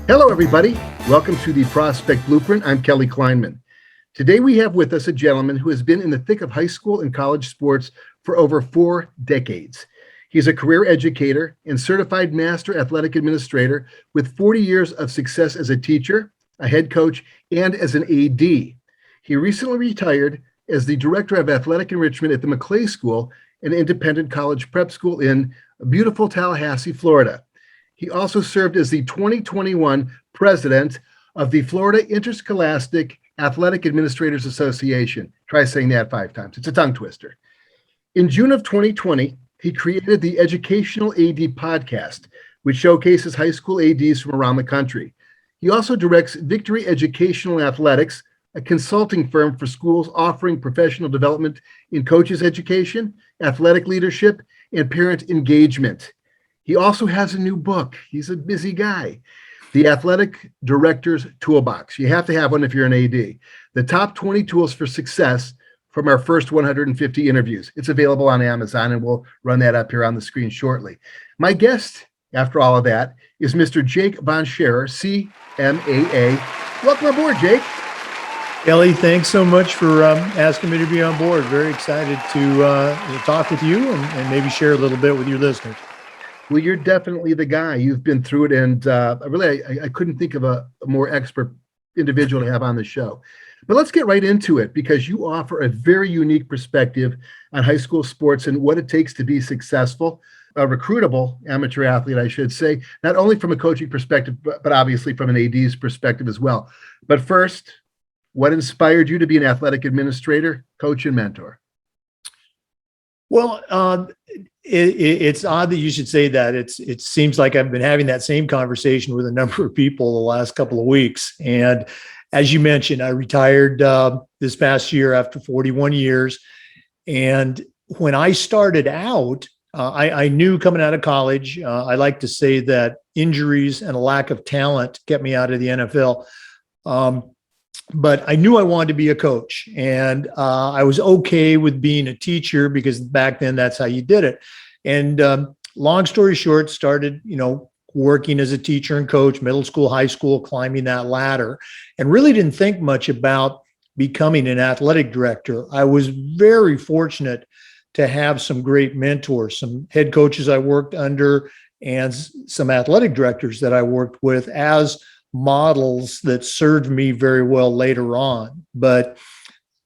Hello, everybody. Welcome to the Prospect Blueprint. I'm Kelly Kleinman. Today, we have with us a gentleman who has been in the thick of high school and college sports for over 4 decades. He's a career educator and certified master athletic administrator with 40 years of success as a teacher, a head coach, and as an AD. He recently retired as the director of athletic enrichment at the McClay School, an independent college prep school in beautiful Tallahassee, Florida. He also served as the 2021 president of the Florida Interscholastic Athletic Administrators Association. Try saying that 5 times. It's a tongue twister. In June of 2020, he created the Educational AD podcast, which showcases high school ADs from around the country. He also directs Victory Educational Athletics, a consulting firm for schools offering professional development in coaches education, athletic leadership, and parent engagement. He also has a new book. He's a busy guy. The Athletic Director's Toolbox. You have to have one if you're an AD. The top 20 tools for success from our first 150 interviews. It's available on Amazon, and we'll run that up here on the screen shortly. My guest, after all of that, is Mr. Jake Von Scherrer, CMAA. Welcome aboard, Jake. Kelly, thanks so much for asking me to be on board. Very excited to talk with you and maybe share a little bit with your listeners. Well, you're definitely the guy. You've been through it, and I couldn't think of a more expert individual to have on the show. But let's get right into it, because you offer a very unique perspective on high school sports and what it takes to be successful, a recruitable amateur athlete, I should say, not only from a coaching perspective, but obviously from an AD's perspective as well. But first, what inspired you to be an athletic administrator, coach, and mentor? Well, it's odd that you should say that. It seems like I've been having that same conversation with a number of people the last couple of weeks. And as you mentioned, I retired this past year after 41 years. And when I started out, I knew coming out of college, I like to say that injuries and a lack of talent kept me out of the NFL. But I knew I wanted to be a coach, and I was okay with being a teacher because back then that's how you did it. And long story short, started, working as a teacher and coach, middle school, high school, climbing that ladder, and really didn't think much about becoming an athletic director. I was very fortunate to have some great mentors, some head coaches I worked under, and some athletic directors that I worked with as models that served me very well later on. But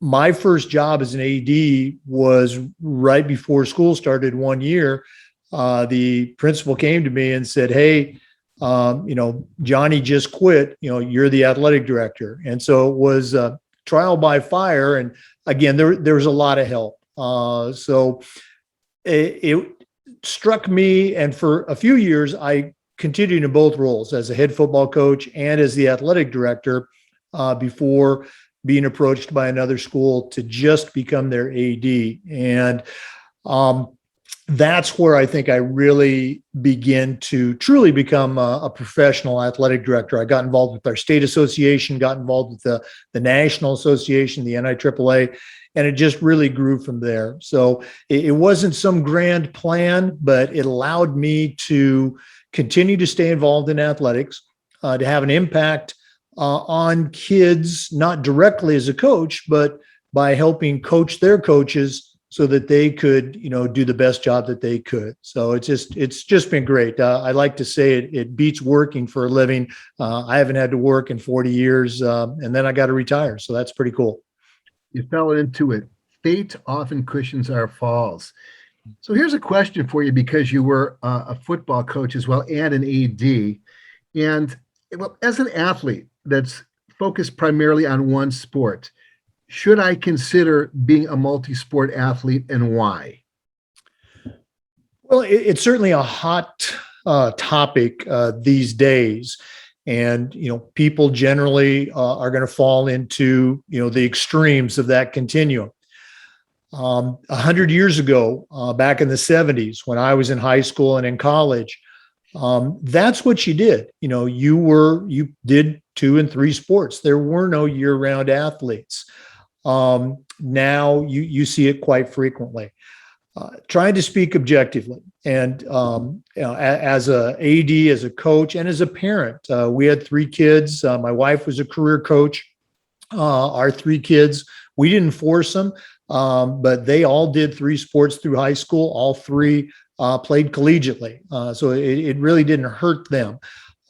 my first job as an AD was right before school started one year. The principal came to me and said, "Hey, Johnny just quit. You're the athletic director." And so it was trial by fire. And again, there was a lot of help. So it struck me. And for a few years, I continued in both roles as a head football coach and as the athletic director before being approached by another school to just become their AD. And that's where I think I really began to truly become a professional athletic director. I got involved with our state association, got involved with the national association, the NIAAA, and it just really grew from there. So it wasn't some grand plan, but it allowed me to continue to stay involved in athletics, to have an impact on kids, not directly as a coach, but by helping coach their coaches so that they could, do the best job that they could. So it's just been great. I like to say it beats working for a living. I haven't had to work in 40 years, and then I got to retire. So that's pretty cool. You fell into it. Fate often cushions our falls. So here's a question for you, because you were a football coach as well and an AD. And as an athlete that's focused primarily on one sport, should I consider being a multi-sport athlete, and why? Well, it's certainly a hot topic these days. And, people generally are going to fall into, the extremes of that continuum. 100 years ago, back in the 70s, when I was in high school and in college, that's what you did. You did 2 and 3 sports. There were no year-round athletes. Now you see it quite frequently. Trying to speak objectively. And as a AD, as a coach, and as a parent, we had 3 kids. My wife was a career coach. Our 3 kids, we didn't force them, but they all did 3 sports through high school. All 3 played collegiately. So it really didn't hurt them.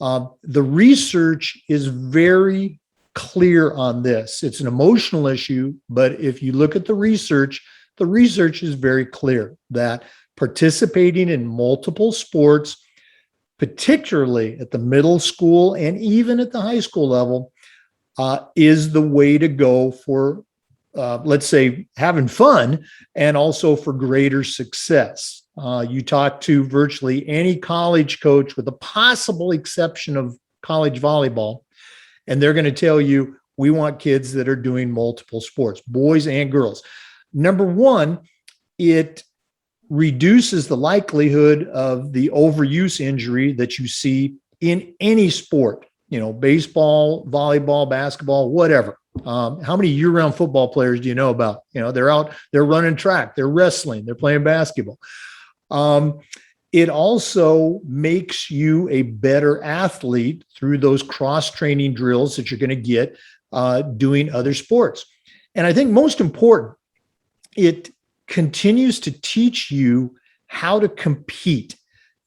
The research is very clear on this. It's an emotional issue, but if you look at the research is very clear that participating in multiple sports, particularly at the middle school and even at the high school level, is the way to go for, let's say, having fun and also for greater success. You talk to virtually any college coach, with the possible exception of college volleyball, and they're going to tell you, we want kids that are doing multiple sports, boys and girls. Number one, it reduces the likelihood of the overuse injury that you see in any sport, baseball, volleyball, basketball, whatever. How many year-round football players do you know about? They're out, they're running track, they're wrestling, they're playing basketball. It also makes you a better athlete through those cross-training drills that you're going to get doing other sports. And I think most important, it continues to teach you how to compete.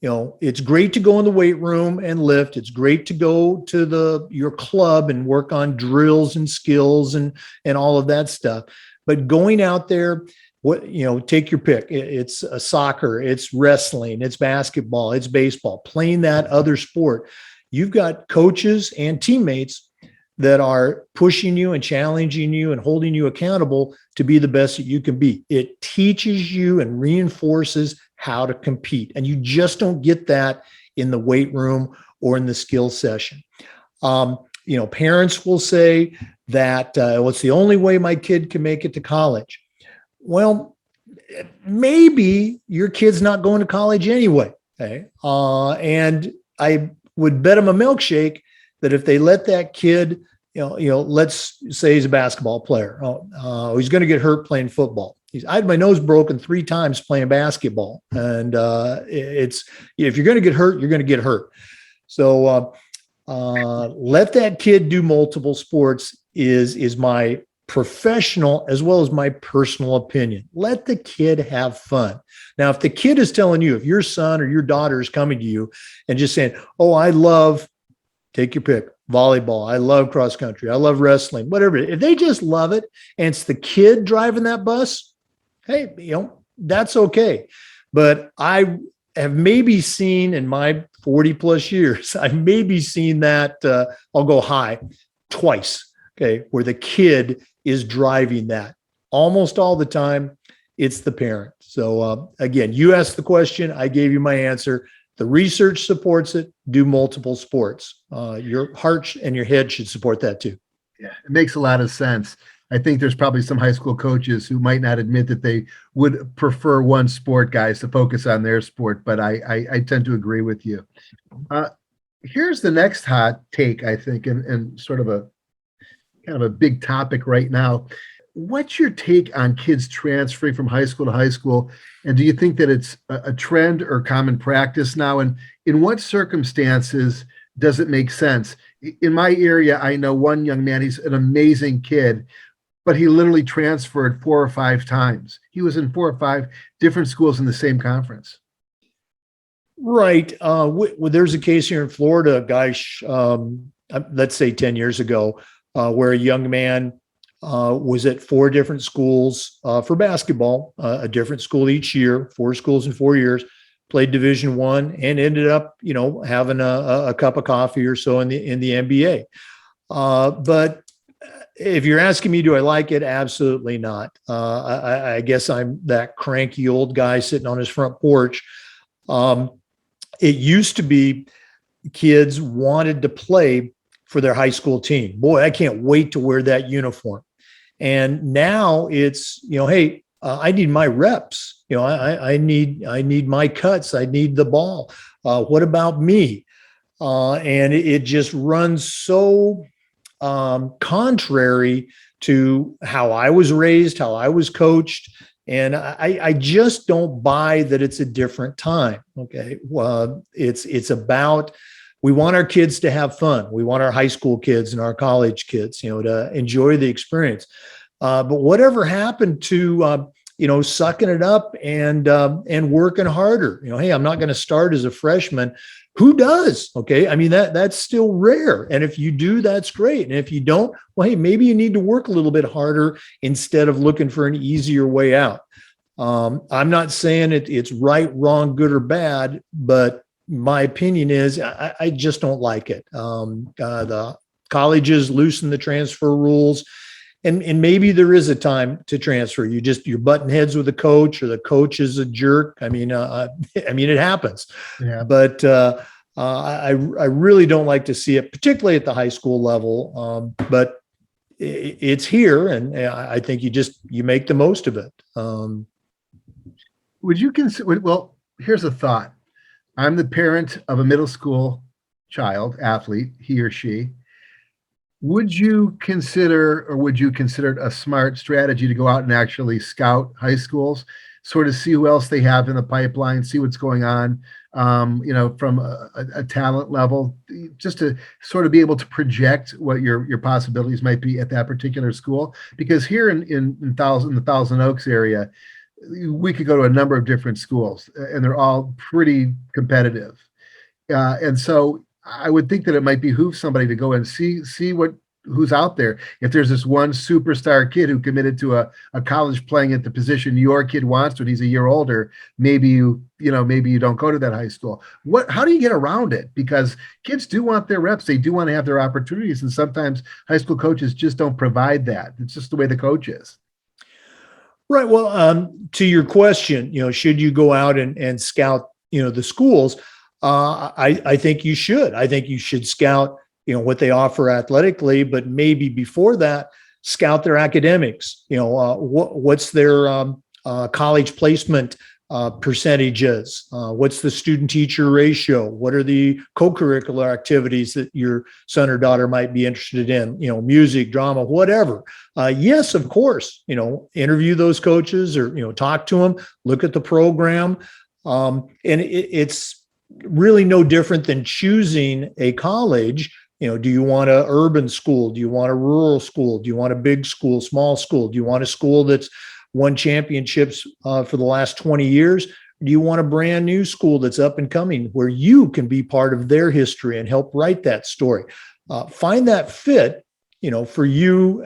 It's great to go in the weight room and lift. It's great to go to your club and work on drills and skills and all of that stuff. But going out there, take your pick. It's soccer, it's wrestling, it's basketball, it's baseball, playing that other sport. You've got coaches and teammates that are pushing you and challenging you and holding you accountable to be the best that you can be. It teaches you and reinforces how to compete. And you just don't get that in the weight room or in the skill session. Parents will say that, it's the only way my kid can make it to college. Well, maybe your kid's not going to college anyway. Okay. And I would bet him a milkshake that if they let that kid, let's say he's a basketball player. He's going to get hurt playing football. I had my nose broken 3 times playing basketball. And if you're going to get hurt, you're going to get hurt. So let that kid do multiple sports is my professional as well as my personal opinion. Let the kid have fun. Now, if the kid is telling you, if your son or your daughter is coming to you and just saying, I love, take your pick, volleyball, I love cross country, I love wrestling, whatever. If they just love it and it's the kid driving that bus, hey, that's okay. But I have maybe seen in my 40 plus years, I've maybe seen that, I'll go high, twice, okay, where the kid is driving that. Almost all the time, it's the parent. So again, you asked the question, I gave you my answer. The research supports it. Do multiple sports. Your heart and your head should support that too. Yeah, it makes a lot of sense. I think there's probably some high school coaches who might not admit that they would prefer one sport, guys, to focus on their sport, but I tend to agree with you. Here's the next hot take, I think, and sort of a kind of a big topic right now. What's your take on kids transferring from high school to high school? And do you think that it's a trend or common practice now? And in what circumstances does it make sense? In my area, I know one young man, he's an amazing kid, but he literally transferred 4 or 5 times. He was in 4 or 5 different schools in the same conference. Right. There's a case here in Florida, guys, let's say 10 years ago, where a young man was at 4 different schools for basketball, a different school each year, 4 schools in 4 years, played Division I, and ended up, having a cup of coffee or so in the NBA. But if you're asking me, do I like it? Absolutely not. I guess I'm that cranky old guy sitting on his front porch. It used to be kids wanted to play for their high school team. Boy, I can't wait to wear that uniform. And now it's, hey, I need my reps. I need my cuts. I need the ball. What about me? And it just runs so contrary to how I was raised, how I was coached, And I just don't buy that it's a different time. Okay. Well, it's about, we want our kids to have fun. We want our high school kids and our college kids, to enjoy the experience. But whatever happened to, sucking it up and working harder? Hey, I'm not going to start as a freshman. Who does? Okay. I mean, that's still rare. And if you do, that's great. And if you don't, well, hey, maybe you need to work a little bit harder instead of looking for an easier way out. I'm not saying it's right, wrong, good, or bad, but my opinion is I just don't like it. The colleges loosen the transfer rules. And maybe there is a time to transfer. You're butting heads with the coach, or the coach is a jerk. I mean, it happens. Yeah. But I really don't like to see it, particularly at the high school level. But it's here, and I think you make the most of it. Would you consider? Well, here's a thought. I'm the parent of a middle school child athlete, he or she. Would you consider it a smart strategy to go out and actually scout high schools, sort of see who else they have in the pipeline, see what's going on, from a talent level, just to sort of be able to project what your possibilities might be at that particular school? Because here in the Thousand Oaks area, we could go to a number of different schools, and they're all pretty competitive. And so I would think that it might behoove somebody to go and see who's out there. If there's this one superstar kid who committed to a college playing at the position your kid wants to, and he's a year older, maybe you don't go to that high school. How do you get around it? Because kids do want their reps. They do want to have their opportunities. And sometimes high school coaches just don't provide that. It's just the way the coach is. Right. Well, to your question, should you go out and scout, the schools? I think you should. I think you should scout, what they offer athletically, but maybe before that, scout their academics. What's their college placement percentages? What's the student teacher ratio? What are the co-curricular activities that your son or daughter might be interested in? Music, drama, whatever. Yes, of course, interview those coaches, or, talk to them, look at the program. And it's really no different than choosing a college. Do you want an urban school? Do you want a rural school? Do you want a big school, small school? Do you want a school that's won championships for the last 20 years? Do you want a brand new school that's up and coming, where you can be part of their history and help write that story? Find that fit, for you,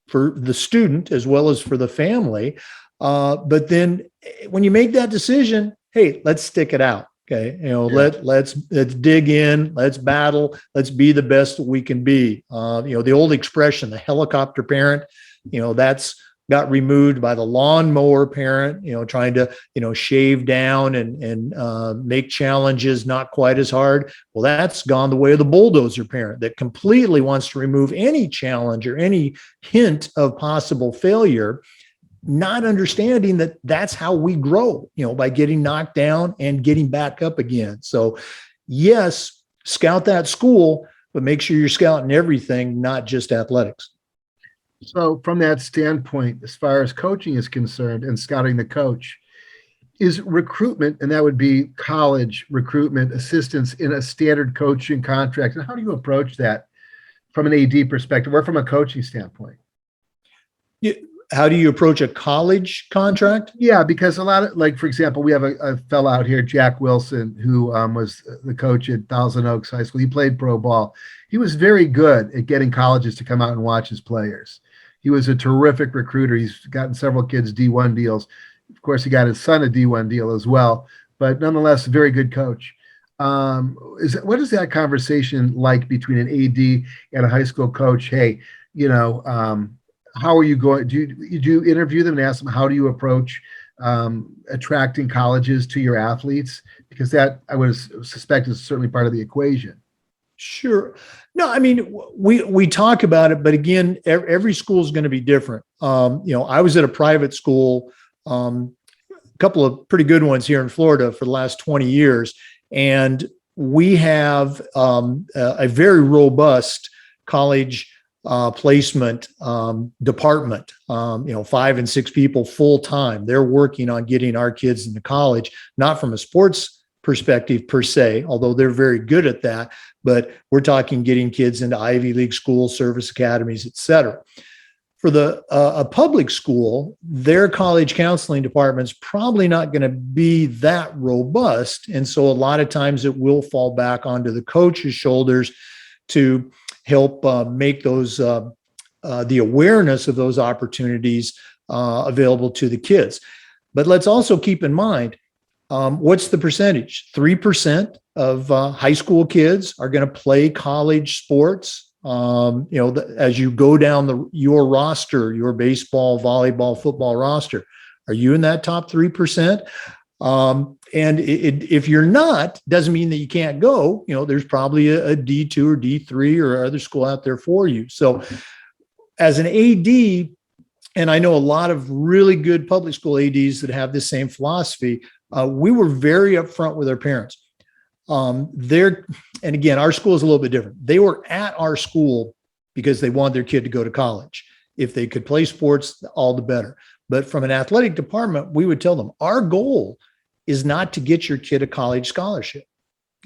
for the student as well as for the family. But then when you make that decision, hey, let's stick it out. Okay. Let's dig in, let's battle, let's be the best that we can be. The old expression, the helicopter parent, that's got removed by the lawnmower parent, trying to, shave down and make challenges not quite as hard. Well, that's gone the way of the bulldozer parent that completely wants to remove any challenge or any hint of possible failure, not understanding that that's how we grow, by getting knocked down and getting back up again. So yes, scout that school, but make sure you're scouting everything, not just athletics. So from that standpoint, as far as coaching is concerned and scouting the coach, is recruitment, and that would be college recruitment assistance, in a standard coaching contract? And how do you approach that from an AD perspective or from a coaching standpoint? How do you approach a college contract? Yeah, because a lot of, like, for example, we have a fellow out here, Jack Wilson, who was the coach at Thousand Oaks High School. He played pro ball. He was very good at getting colleges to come out and watch his players. He was a terrific recruiter. He's gotten several kids D1 deals. Of course, he got his son a D1 deal as well, but nonetheless, a very good coach. What is that conversation like between an AD and a high school coach? Hey, how are you going? Do you interview them and ask them, how do you approach attracting colleges to your athletes? Because that, I would suspect, is certainly part of the equation. Sure. No, I mean, we talk about it, but again, every school is going to be different. I was at a private school, a couple of pretty good ones here in Florida for the last 20 years. And we have a very robust college placement department, 5 and 6 people full time. They're working on getting our kids into college, not from a sports perspective per se, although they're very good at that, but we're talking getting kids into Ivy League schools, service academies, et cetera. For a public school, their college counseling department's probably not going to be that robust. And so a lot of times it will fall back onto the coach's shoulders to help make those the awareness of those opportunities available to the kids. But let's also keep in mind, what's the percentage? 3% of high school kids are going to play college sports. As you go down your roster, your baseball, volleyball, football roster, are you in that top 3%? And if you're not, doesn't mean that you can't go. There's probably a D2 or D3 or other school out there for you. So as an AD, and I know a lot of really good public school ADs that have this same philosophy, we were very upfront with our parents. And again, our school is a little bit different. They were at our school because they wanted their kid to go to college. If they could play sports, all the better. But from an athletic department, we would tell them, our goal is not to get your kid a college scholarship.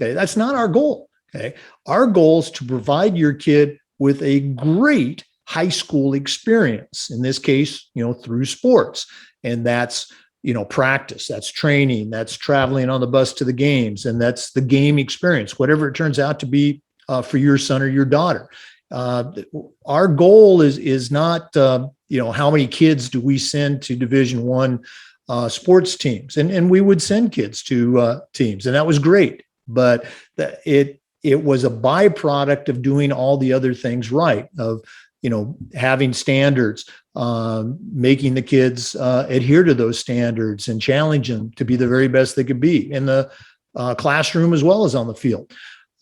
Okay. That's not our goal. Okay. Our goal is to provide your kid with a great high school experience. In this case, through sports. And that's, practice, that's training, that's traveling on the bus to the games, and that's the game experience, whatever it turns out to be for your son or your daughter. Our goal is not, how many kids do we send to Division I sports teams, and we would send kids to teams, and that was great. But it was a byproduct of doing all the other things right, of having standards, making the kids adhere to those standards and challenge them to be the very best they could be in the classroom as well as on the field.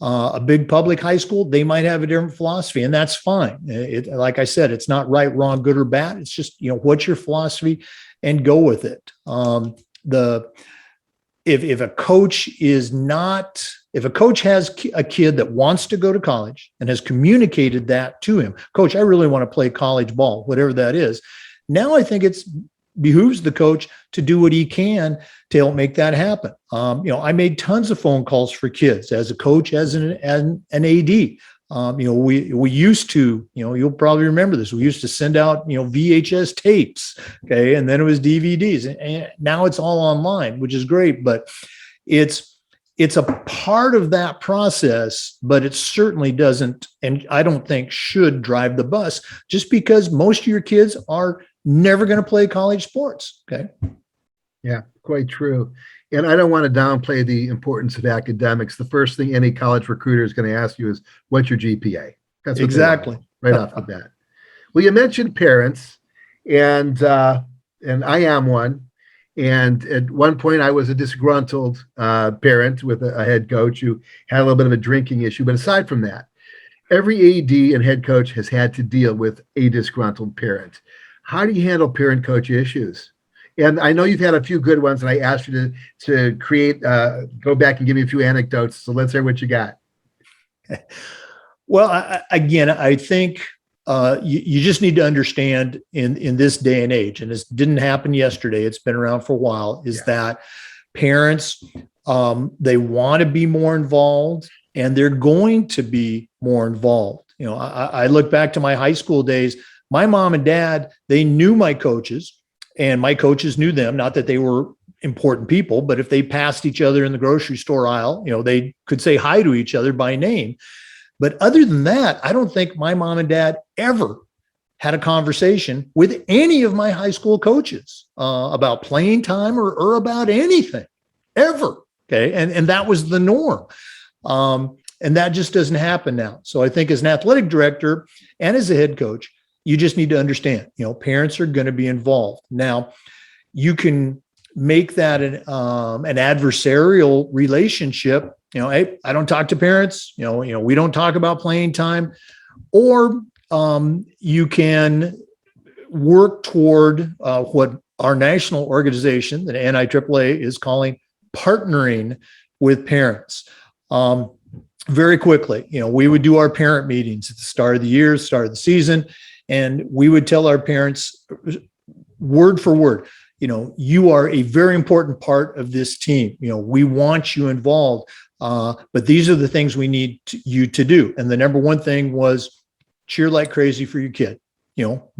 A big public high school, they might have a different philosophy, and that's fine. Like I said, it's not right, wrong, good, or bad. It's just, what's your philosophy, and go with it. If a coach has a kid that wants to go to college and has communicated that to him, coach, I really want to play college ball, whatever that is. Now I think it behooves the coach to do what he can to help make that happen. I made tons of phone calls for kids as a coach, as an AD. We used to, you'll probably remember this. We used to send out, VHS tapes. Okay. And then it was DVDs, and now it's all online, which is great, but it's a part of that process, but it certainly doesn't, and I don't think should drive the bus, just because most of your kids are never going to play college sports. Okay. Yeah, quite true. And I don't want to downplay the importance of academics. The first thing any college recruiter is going to ask you is, what's your GPA? That's what exactly right off the bat. Well, you mentioned parents, and I am one. And at one point, I was a disgruntled parent with a head coach who had a little bit of a drinking issue. But aside from that, every AD and head coach has had to deal with a disgruntled parent. How do you handle parent-coach issues? And I know you've had a few good ones, and I asked you to create, go back and give me a few anecdotes. So let's hear what you got. Well, I think you just need to understand in this day and age, and this didn't happen yesterday, it's been around for a while, is that parents, they want to be more involved, and they're going to be more involved. I look back to my high school days. My mom and dad, they knew my coaches, and my coaches knew them. Not that they were important people, but if they passed each other in the grocery store aisle, they could say hi to each other by name. But other than that, I don't think my mom and dad ever had a conversation with any of my high school coaches about playing time or about anything ever. Okay. And that was the norm. And that just doesn't happen now. So I think as an athletic director and as a head coach, you just need to understand, parents are going to be involved. Now, you can make that an adversarial relationship. Hey, I don't talk to parents. We don't talk about playing time. Or you can work toward what our national organization, the NIAAA, is calling partnering with parents. very quickly. We would do our parent meetings at the start of the year, start of the season, and we would tell our parents word for word, you are a very important part of this team. We want you involved, but these are the things we need you to do. And the number one thing was cheer like crazy for your kid,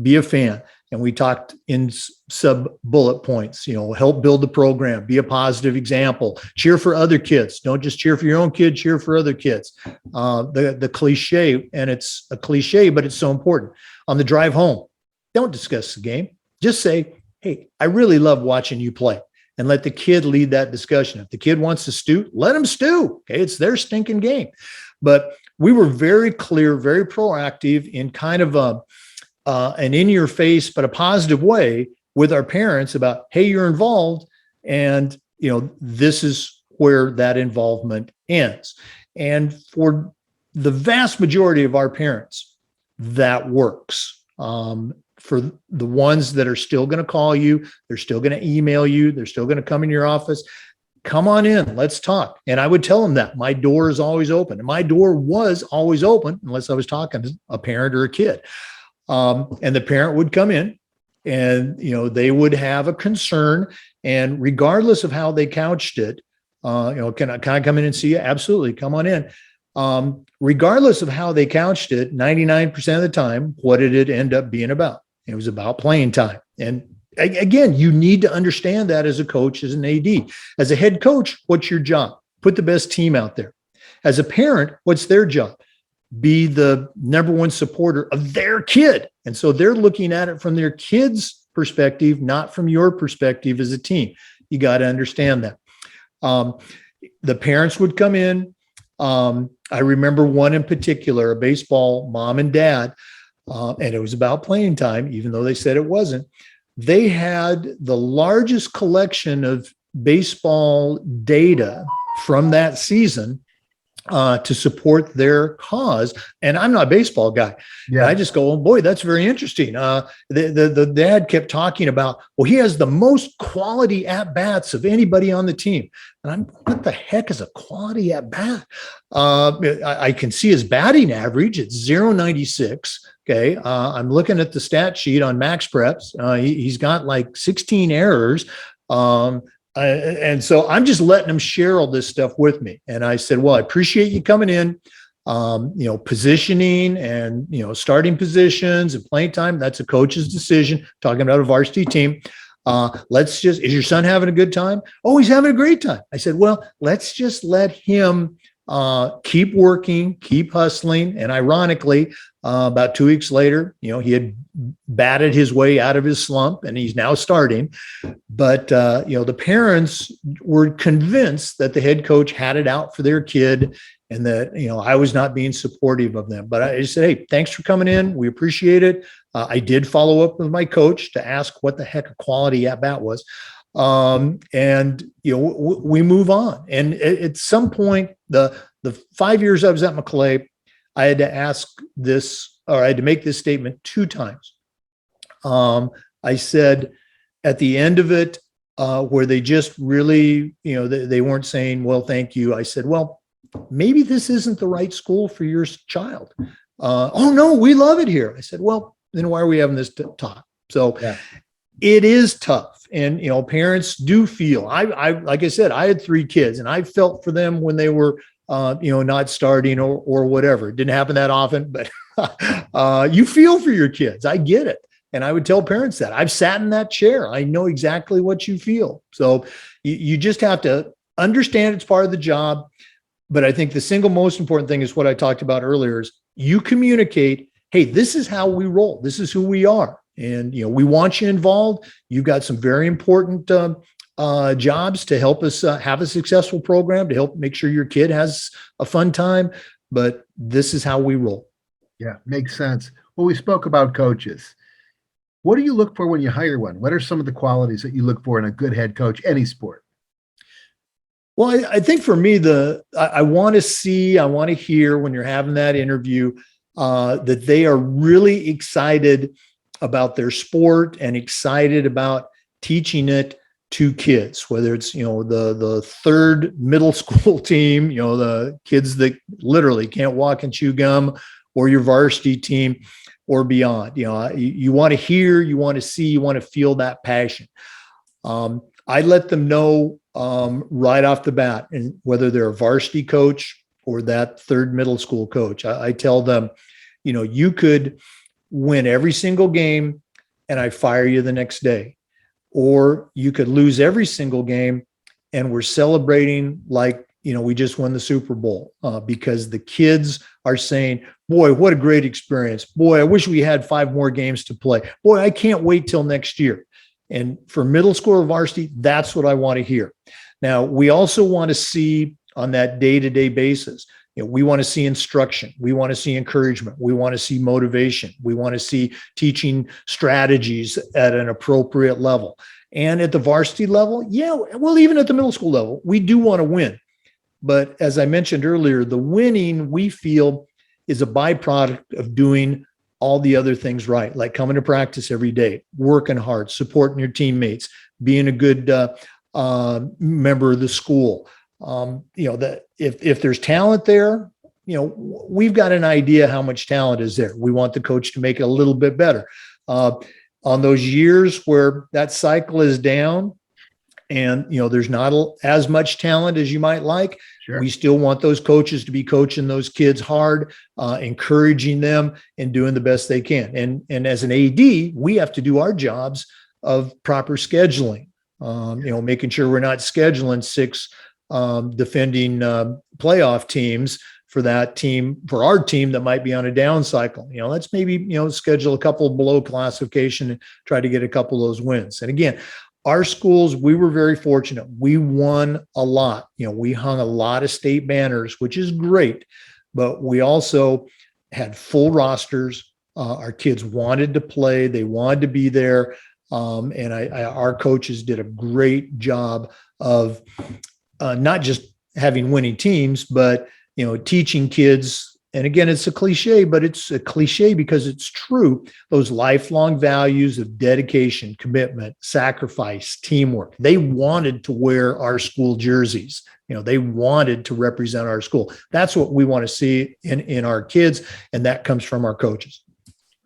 be a fan. And we talked in sub bullet points, help build the program, be a positive example, cheer for other kids. Don't just cheer for your own kid, cheer for other kids. The cliche, and it's a cliche, but it's so important. On the drive home, don't discuss the game. Just say, hey, I really love watching you play, and let the kid lead that discussion. If the kid wants to stew, let him stew. Okay. It's their stinking game. But we were very clear, very proactive in kind of an in your face, but a positive way with our parents about, hey, you're involved. And, this is where that involvement ends. And for the vast majority of our parents, that works. For the ones that are still going to call you, they're still going to email you, they're still going to come in your office, come on in, let's talk. And I would tell them that my door is always open. And my door was always open unless I was talking to a parent or a kid. And the parent would come in and, they would have a concern. And regardless of how they couched it, can I come in and see you? Absolutely. Come on in. Regardless of how they couched it, 99% of the time, what did it end up being about? It was about playing time. And again, you need to understand that as a coach, as an AD. As a head coach, what's your job? Put the best team out there. As a parent, what's their job? Be the number one supporter of their kid. And so they're looking at it from their kid's perspective, not from your perspective as a team. You got to understand that. The parents would come in. I remember one in particular, a baseball mom and dad, and it was about playing time, even though they said it wasn't. They had the largest collection of baseball data from that season to support their cause. And I'm not a baseball guy. Yeah. And I just go, oh boy, that's very interesting. The dad kept talking about, well, he has the most quality at-bats of anybody on the team. And I'm, what the heck is a quality at-bat? I can see his batting average. It's 0.96. Okay. I'm looking at the stat sheet on Max Preps. He's got like 16 errors. And so I'm just letting him share all this stuff with me. And I said, well, I appreciate you coming in, positioning and, starting positions and playing time. That's a coach's decision. Talking about a varsity team. Is your son having a good time? Oh, he's having a great time. I said, well, let's just let him keep working, keep hustling. And ironically, about 2 weeks later, he had batted his way out of his slump and he's now starting. But, the parents were convinced that the head coach had it out for their kid and that, I was not being supportive of them. But I just said, hey, thanks for coming in. We appreciate it. I did follow up with my coach to ask what the heck a quality at bat was. We move on. And at some point, the 5 years I was at McClay, I had to ask this, or I had to make this statement 2 times. I said at the end of it, where they just really, they weren't saying, well, thank you. I said, well, maybe this isn't the right school for your child. Oh no, we love it here. I said, well, then why are we having this talk? So yeah. It is tough. And, parents do feel, I like I said, I had 3 kids and I felt for them when they were, not starting or whatever. It didn't happen that often, but you feel for your kids. I get it. And I would tell parents that I've sat in that chair. I know exactly what you feel. So you just have to understand it's part of the job. But I think the single most important thing is what I talked about earlier is you communicate, hey, this is how we roll. This is who we are. And, we want you involved. You've got some very important jobs to help us have a successful program, to help make sure your kid has a fun time. But this is how we roll. Yeah, makes sense. Well, we spoke about coaches. What do you look for when you hire one? What are some of the qualities that you look for in a good head coach, any sport? Well, I think for me, I want to hear when you're having that interview that they are really excited about their sport and excited about teaching it to kids, whether it's, the third middle school team, the kids that literally can't walk and chew gum, or your varsity team or beyond. You want to hear, you want to see, you want to feel that passion. I let them know right off the bat, and whether they're a varsity coach or that third middle school coach, I tell them, you could win every single game and I fire you the next day, or you could lose every single game and we're celebrating like, we just won the Super Bowl, because the kids are saying, boy, what a great experience. Boy, I wish we had 5 more games to play. Boy, I can't wait till next year. And for middle school or varsity, that's what I want to hear. Now, we also want to see on that day-to-day basis, we want to see instruction. We want to see encouragement. We want to see motivation. We want to see teaching strategies at an appropriate level. And at the varsity level, even at the middle school level, we do want to win. But as I mentioned earlier, the winning, we feel, is a byproduct of doing all the other things right, like coming to practice every day, working hard, supporting your teammates, being a good member of the school. That if there's talent there, we've got an idea how much talent is there. We want the coach to make it a little bit better. On those years where that cycle is down and, there's not as much talent as you might like, sure, we still want those coaches to be coaching those kids hard, encouraging them and doing the best they can. And as an AD, we have to do our jobs of proper scheduling, making sure we're not scheduling 6 defending playoff teams for our team that might be on a down cycle. Let's maybe, schedule a couple below classification and try to get a couple of those wins. And again, our schools, we were very fortunate. We won a lot. We hung a lot of state banners, which is great, but we also had full rosters. Our kids wanted to play. They wanted to be there. And our coaches did a great job of not just having winning teams, but, teaching kids. And again, it's a cliche, but it's a cliche because it's true. Those lifelong values of dedication, commitment, sacrifice, teamwork. They wanted to wear our school jerseys. They wanted to represent our school. That's what we want to see in our kids. And that comes from our coaches.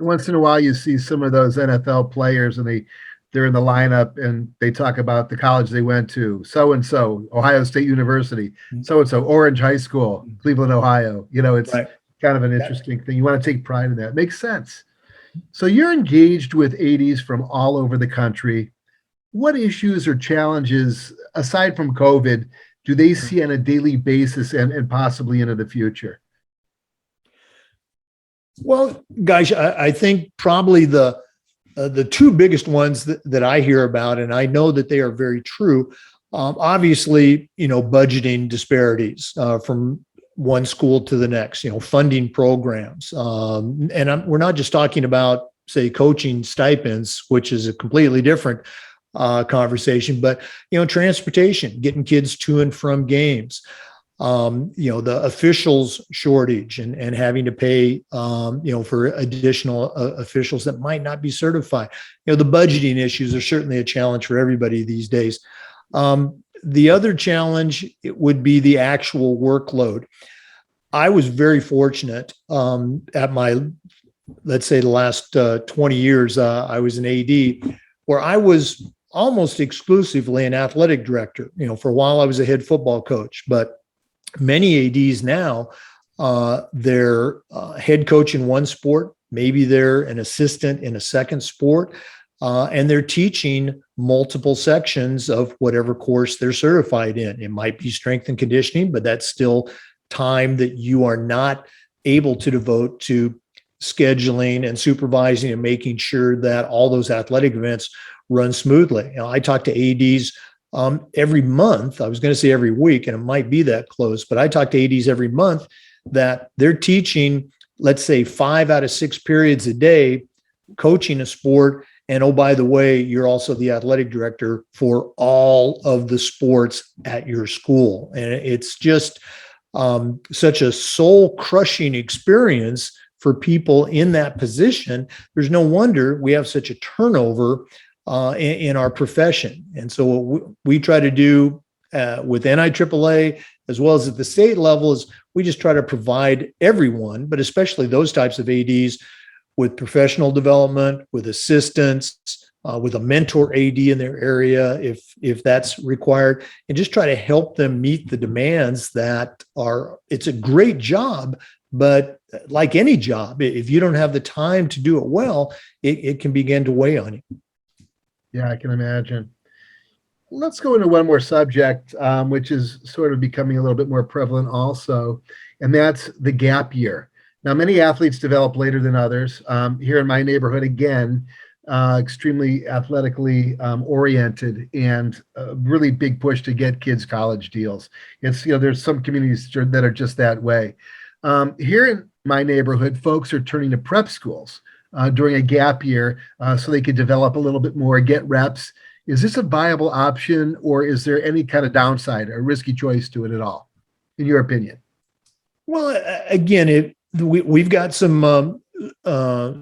Once in a while, you see some of those NFL players and they're in the lineup and they talk about the college they went to, so-and-so, Ohio State University, so-and-so, Orange High School, Cleveland, Ohio. It's right. Kind of an interesting thing. You want to take pride in that. It makes sense. So you're engaged with ADs from all over the country. What issues or challenges, aside from COVID, do they see on a daily basis and possibly into the future? Well, guys, I think probably the 2 biggest ones that I hear about, and I know that they are very true, obviously, budgeting disparities from one school to the next, funding programs. And we're not just talking about, say, coaching stipends, which is a completely different conversation, but, transportation, getting kids to and from games, the officials shortage and having to pay, for additional officials that might not be certified. The budgeting issues are certainly a challenge for everybody these days. The other challenge, it would be the actual workload. I was very fortunate at my, let's say the last 20 years, I was an AD where I was almost exclusively an athletic director. For a while I was a head football coach, but many ADs now, they're head coach in one sport, maybe they're an assistant in a second sport, and they're teaching multiple sections of whatever course they're certified in. It might be strength and conditioning, but that's still time that you are not able to devote to scheduling and supervising and making sure that all those athletic events run smoothly. I talk to ADs every month. I was going to say every week, and it might be that close, but I talk to ADs every month that they're teaching, let's say 5 out of 6 periods a day, coaching a sport. And oh, by the way, you're also the athletic director for all of the sports at your school. And it's just such a soul crushing experience for people in that position. There's no wonder we have such a turnover in our profession. And so what we try to do with NIAAA, as well as at the state level, is we just try to provide everyone, but especially those types of ADs, with professional development, with assistance, with a mentor AD in their area, if that's required, and just try to help them meet the demands that are. It's a great job, but like any job, if you don't have the time to do it well, it can begin to weigh on you. Yeah, I can imagine. Let's go into one more subject, which is sort of becoming a little bit more prevalent also, and that's the gap year. Now, many athletes develop later than others. Here in my neighborhood, again, extremely athletically oriented, and a really big push to get kids college deals. It's, there's some communities that are just that way. Here in my neighborhood, folks are turning to prep schools during a gap year so they could develop a little bit more, get reps. Is this a viable option, or is there any kind of downside or risky choice to it at all, in your opinion? Well, again, we've got some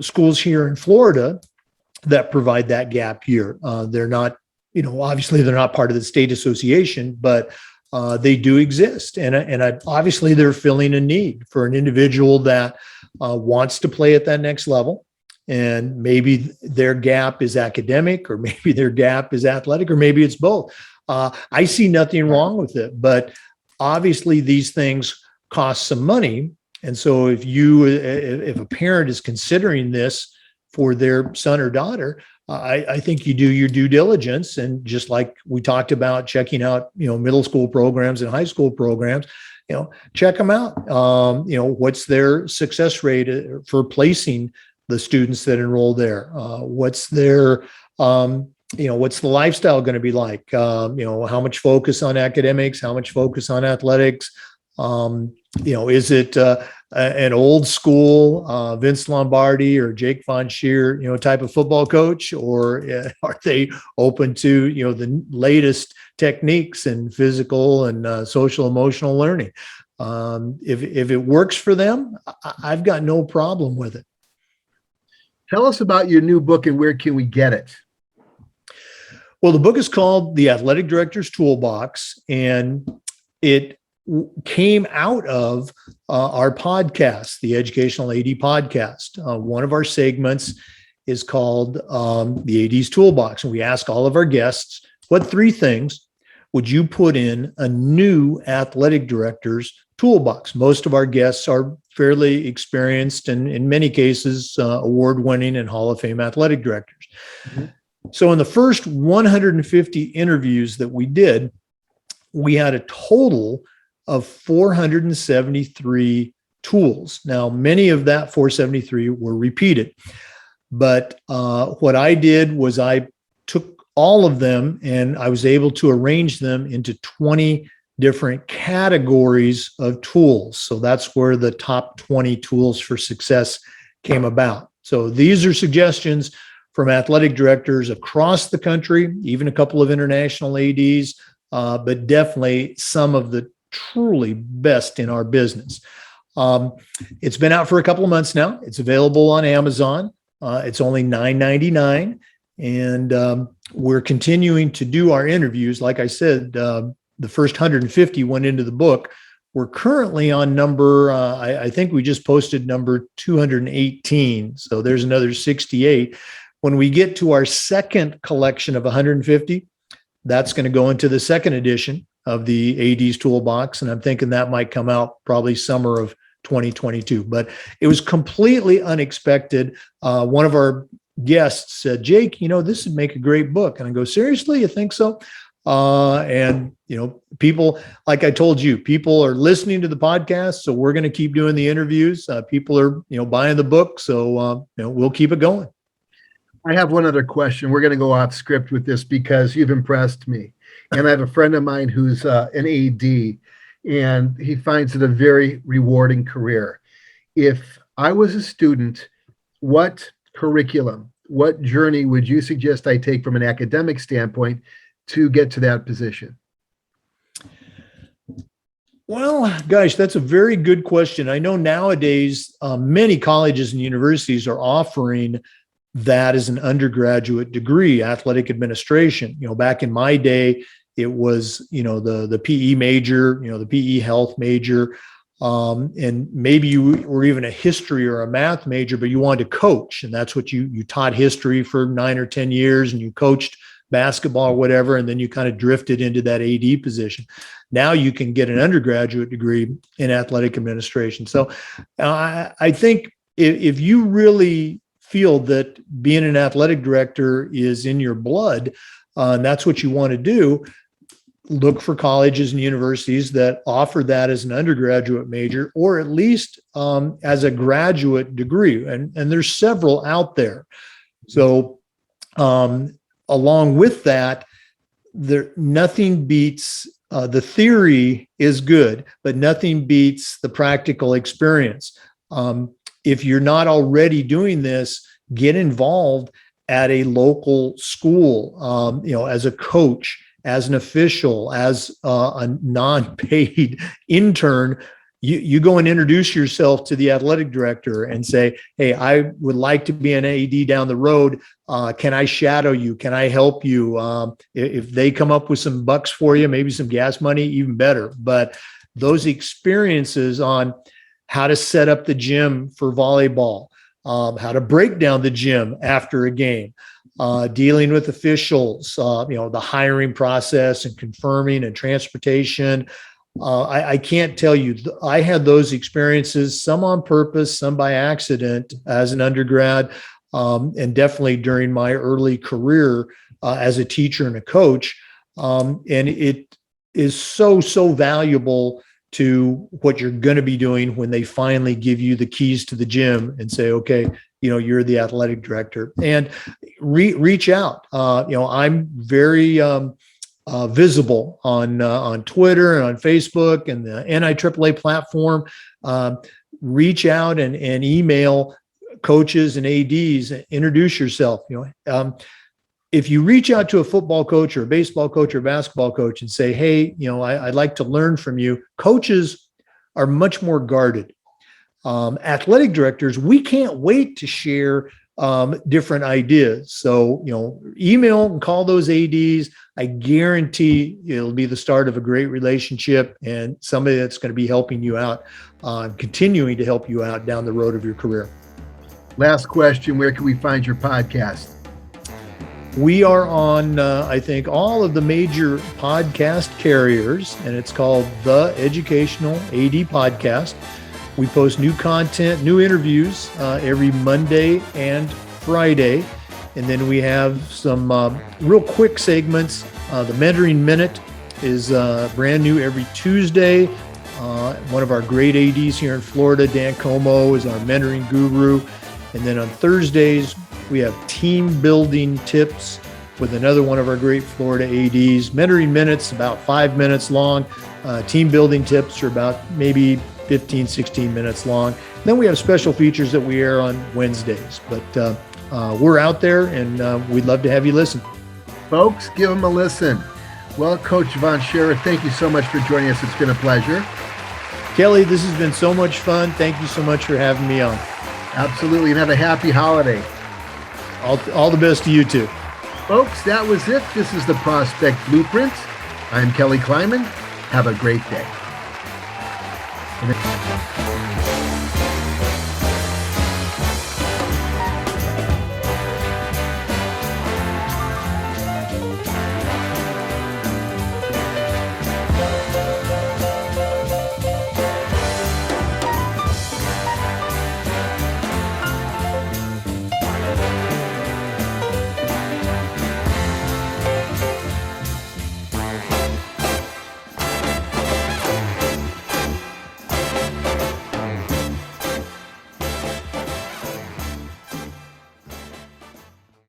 schools here in Florida that provide that gap year. They're not, obviously they're not part of the state association, but they do exist. And obviously they're filling a need for an individual that wants to play at that next level. And maybe their gap is academic, or maybe their gap is athletic, or maybe it's both. I see nothing wrong with it, but obviously these things cost some money. And so if a parent is considering this for their son or daughter, I think you do your due diligence. And just like we talked about checking out, middle school programs and high school programs, check them out. What's their success rate for placing the students that enroll there? What's their, what's the lifestyle going to be like? How much focus on academics, how much focus on athletics? Is it an old school Vince Lombardi or Jake Von Scheer, type of football coach, or are they open to, the latest techniques in physical and social emotional learning? If it works for them, I've got no problem with it. Tell us about your new book and where can we get it? Well, the book is called The Athletic Director's Toolbox, and it came out of our podcast, the Educational AD Podcast. One of our segments is called the AD's Toolbox, and we ask all of our guests, what 3 things would you put in a new athletic director's toolbox? Most of our guests are fairly experienced and in many cases award-winning and Hall of Fame athletic directors. Mm-hmm. So in the first 150 interviews that we did, we had a total of 473 tools. Now, many of that 473 were repeated, but what I did was I took all of them and I was able to arrange them into 20 different categories of tools. So that's where the top 20 tools for success came about. So these are suggestions from athletic directors across the country, even a couple of international ADs, but definitely some of the truly best in our business. It's been out for a couple of months now. It's available on Amazon. It's only $9.99. And we're continuing to do our interviews. Like I said, the first 150 went into the book. We're currently on number, I think we just posted number 218. So there's another 68. When we get to our second collection of 150, that's going to go into the second edition of the AD's Toolbox. And I'm thinking that might come out probably summer of 2022. But it was completely unexpected. One of our guests said, Jake, this would make a great book. And I go, seriously, you think so? And people, like I told you, people are listening to the podcast. So we're going to keep doing the interviews. People are, buying the book. So, we'll keep it going. I have one other question. We're going to go off script with this because you've impressed me. And I have a friend of mine who's an AD, and he finds it a very rewarding career. If I was a student, what curriculum, what journey would you suggest I take from an academic standpoint to get to that position? Well, gosh, that's a very good question. I know nowadays many colleges and universities are offering that as an undergraduate degree, athletic administration. Back in my day, it was, the PE major, the PE health major. And maybe you were even a history or a math major, but you wanted to coach. And that's what you taught history for 9 or 10 years, and you coached basketball or whatever. And then you kind of drifted into that AD position. Now you can get an undergraduate degree in athletic administration. So I think if you really feel that being an athletic director is in your blood, and that's what you want to do, look for colleges and universities that offer that as an undergraduate major, or at least as a graduate degree. And there's several out there. So along with that, nothing beats the theory is good, but nothing beats the practical experience. If you're not already doing this, get involved at a local school, as a coach, as an official, as a non-paid intern. You go and introduce yourself to the athletic director and say, hey, I would like to be an AD down the road. Can I shadow you? Can I help you? If they come up with some bucks for you, maybe some gas money, even better. But those experiences on how to set up the gym for volleyball, how to break down the gym after a game, dealing with officials, the hiring process and confirming and transportation. I can't tell you, I had those experiences, some on purpose, some by accident as an undergrad, and definitely during my early career as a teacher and a coach. And it is so valuable to what you're going to be doing when they finally give you the keys to the gym and say, okay, you're the athletic director, and reach out. I'm very visible on Twitter and on Facebook and the NIAAA platform. Reach out and email coaches and ADs, introduce yourself. If you reach out to a football coach or a baseball coach or a basketball coach and say, hey, I'd like to learn from you, coaches are much more guarded. Athletic directors, we can't wait to share different ideas. So, email and call those ADs. I guarantee it'll be the start of a great relationship and somebody that's going to be helping you out, continuing to help you out down the road of your career. Last question, where can we find your podcast? We are on, I think, all of the major podcast carriers, and it's called The Educational AD Podcast. We post new content, new interviews every Monday and Friday. And then we have some real quick segments. The Mentoring Minute is brand new every Tuesday. One of our great ADs here in Florida, Dan Como, is our mentoring guru. And then on Thursdays, we have team building tips with another one of our great Florida ADs. Mentoring Minutes, about 5 minutes long. Team building tips are about maybe 15, 16 minutes long. And then we have special features that we air on Wednesdays. But we're out there, and we'd love to have you listen. Folks, give them a listen. Well, Coach Von Scherrer, thank you so much for joining us. It's been a pleasure. Kelly, this has been so much fun. Thank you so much for having me on. Absolutely, and have a happy holiday. All the best to you too. Folks, that was it. This is the Prospect Blueprint. I'm Kelly Kleinman. Have a great day.